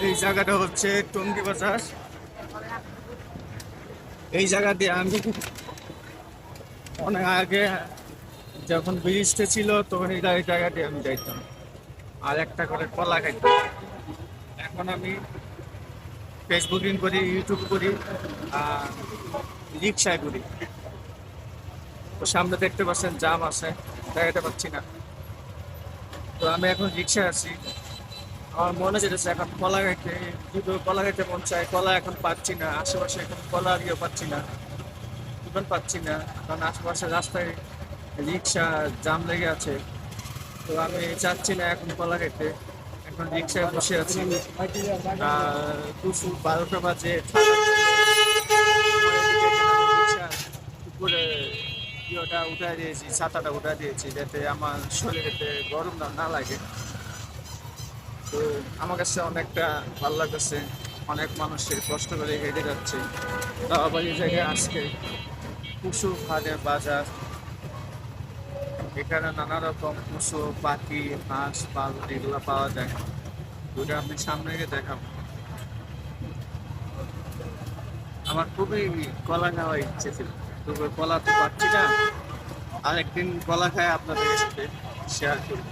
এই জায়গাটা হচ্ছে টঙ্গী বাজার। এই জায়গা দিয়ে আমি অনেক আগে যখন ব্রিজটা ছিল তখন এই জায়গা দিয়ে আমি যাইতাম, আর একটা করে কলা খাইতাম। এখন আমি ফেসবুকিং করি, ইউটিউব করি, আর রিক্সায় করি। তো সামনে দেখতে পাচ্ছেন জাম আছে, দেখাতে পাচ্ছি না। তো আমি এখন রিক্সায় আছি। আমার মনে যেতেছে এখন কলা খাইতে, দুটো কলা খাইতে মন চায়, কলা এখন পাচ্ছি না। আশেপাশে এখন কলা দিয়েও পাচ্ছি না, দোকান পাচ্ছি না, কারণ আশেপাশে রাস্তায় রিক্সা জাম লেগে আছে। তো আমি চাচ্ছি না এখন কলা খেতে, এখন রিক্সায় বসে আছি। দুপুর 12টা বাজে, রিক্সার উপরে ইয়েটা উঠাই দিয়েছি, ছাতাটা উঠাই দিয়েছি যাতে আমার শরীরেতে গরম না না লাগে। তো আমার কাছে অনেকটা ভালো লাগতেছে, অনেক মানুষের কষ্ট করে হেঁটে যাচ্ছে। তাও আবার এই জায়গায় আজকে পশু হাটের বাজার, এখানে নানা রকম পশু পাখি হাঁস পালন এগুলো পাওয়া যায়। ওটা আপনি সামনে গিয়ে দেখাবো। আমার খুবই কলা খাওয়ার ইচ্ছে ছিল, তবে কলা তো পাচ্ছি না। আরেকদিন কলা খায় আপনাদের সাথে শেয়ার করি।